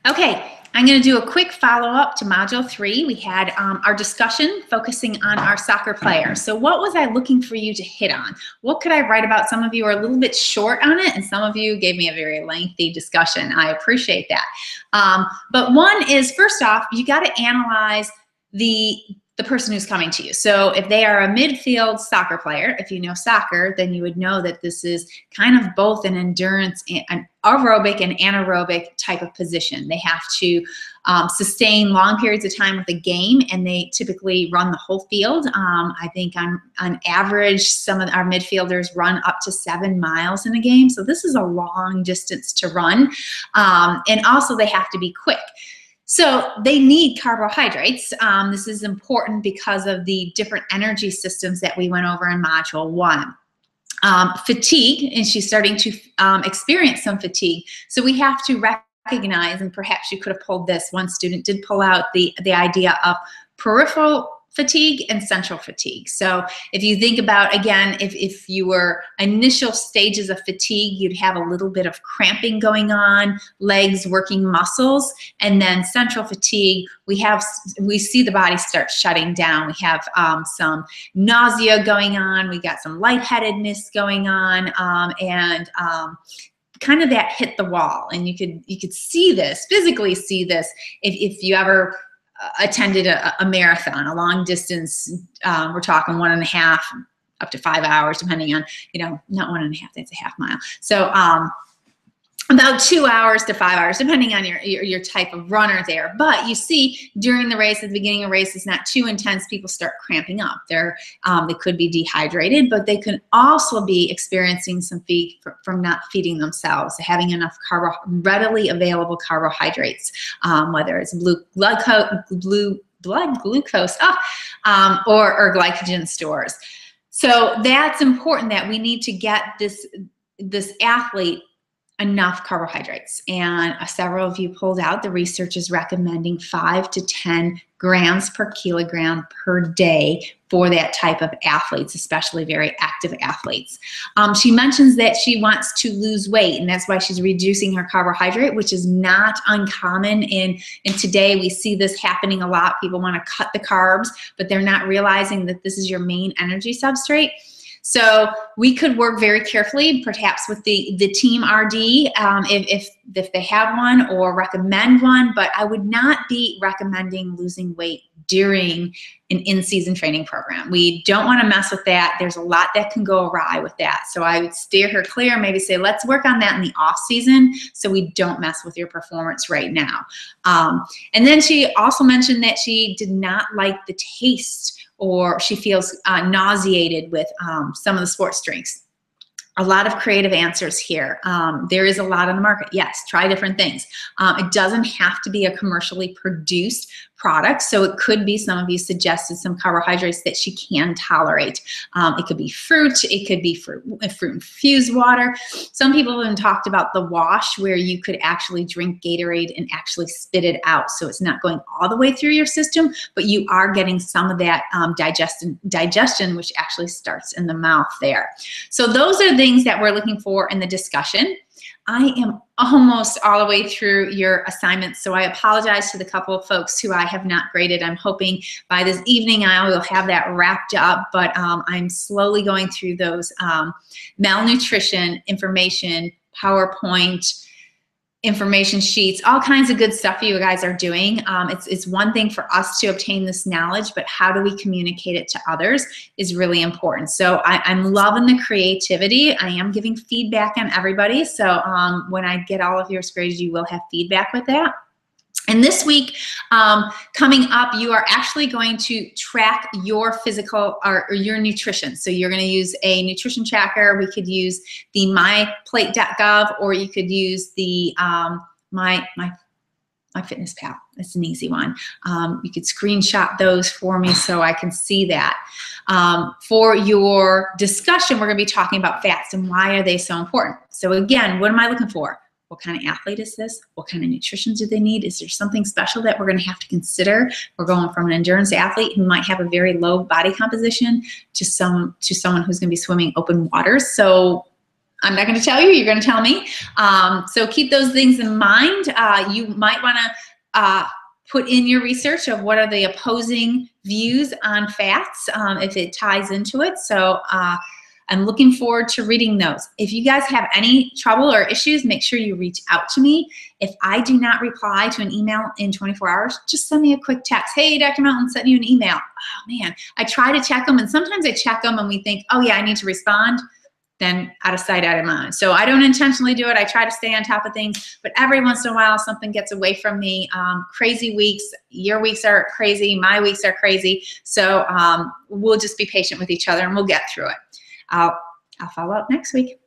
Okay, I'm going to do a quick follow-up to Module 3. We had our discussion focusing on our soccer player. So what was I looking for you to hit on? What could I write about? Some of you are a little bit short on it, and some of you gave me a very lengthy discussion. I appreciate that. But one is, first off, you got to analyze the person who's coming to you. So if they are a midfield soccer player, if you know soccer, then you would know that this is kind of both an endurance, an aerobic and anaerobic type of position. They have to sustain long periods of time with a game, and they typically run the whole field. I think on average, some of our midfielders run up to 7 miles in a game. So this is a long distance to run. And also they have to be quick. So they need carbohydrates. This is important because of the different energy systems that we went over in Module 1. Fatigue, and she's starting to experience some fatigue. So we have to recognize, and perhaps you could have pulled this, one student did pull out the idea of peripheral fatigue and central fatigue. So if you think about, again, if you were initial stages of fatigue, you'd have a little bit of cramping going on, legs working muscles, and then central fatigue, we see the body start shutting down. We have some nausea going on, we got some lightheadedness going on, and kind of that hit the wall. And you could see this, physically see this, if you ever attended a marathon, a long distance. We're talking 1.5 up to 5 hours, depending on, not 1.5, that's a half mile. So about 2 hours to 5 hours, depending on your type of runner there. But you see, during the race, at the beginning of the race, it's not too intense. People start cramping up. They could be dehydrated, but they can also be experiencing some fatigue from not feeding themselves, having enough readily available carbohydrates, whether it's blood glucose, or glycogen stores. So that's important, that we need to get this athlete enough carbohydrates. And several of you pulled out, the research is recommending 5 to 10 grams per kilogram per day for that type of athletes, especially very active athletes. She mentions that she wants to lose weight, and that's why she's reducing her carbohydrate, which is not uncommon. And today we see this happening a lot. People want to cut the carbs, but they're not realizing that this is your main energy substrate. So we could work very carefully, perhaps with the team RD, if they have one, or recommend one, but I would not be recommending losing weight during an in-season training program. We don't want to mess with that. There's a lot that can go awry with that. So I would steer her clear, maybe say, let's work on that in the off season so we don't mess with your performance right now. And then she also mentioned that she did not like the taste, or she feels nauseated with some of the sports drinks. A lot of creative answers here. There is a lot on the market. Yes, try different things. It doesn't have to be a commercially produced product. So it could be, some of you suggested some carbohydrates that she can tolerate. It could be fruit. It could be fruit infused water. Some people have talked about the wash, where you could actually drink Gatorade and actually spit it out. So it's not going all the way through your system, but you are getting some of that digestion, which actually starts in the mouth there. So those are things that we're looking for in the discussion. I am almost all the way through your assignments, so I apologize to the couple of folks who I have not graded. I'm hoping by this evening I will have that wrapped up, but I'm slowly going through those malnutrition information, PowerPoint, information sheets, all kinds of good stuff you guys are doing. It's one thing for us to obtain this knowledge, but how do we communicate it to others is really important. So I'm loving the creativity. I am giving feedback on everybody. So when I get all of your grades, you will have feedback with that. And this week, coming up, you are actually going to track your physical or your nutrition. So you're going to use a nutrition tracker. We could use the myplate.gov, or you could use the MyFitnessPal. That's an easy one. You could screenshot those for me so I can see that. For your discussion, we're going to be talking about fats and why are they so important. So again, what am I looking for? What kind of athlete is this? What kind of nutrition do they need? Is there something special that we're going to have to consider? We're going from an endurance athlete who might have a very low body composition to someone who's going to be swimming open waters. So I'm not going to tell you, you're going to tell me. So keep those things in mind. You might want to put in your research of what are the opposing views on fats if it ties into it. So I'm looking forward to reading those. If you guys have any trouble or issues, make sure you reach out to me. If I do not reply to an email in 24 hours, just send me a quick text. Hey, Dr. Melton sent you an email. Oh man, I try to check them, and sometimes I check them and we think, oh yeah, I need to respond. Then out of sight, out of mind. So I don't intentionally do it. I try to stay on top of things, but every once in a while something gets away from me. Crazy weeks, your weeks are crazy, my weeks are crazy. So we'll just be patient with each other and we'll get through it. I'll follow up next week.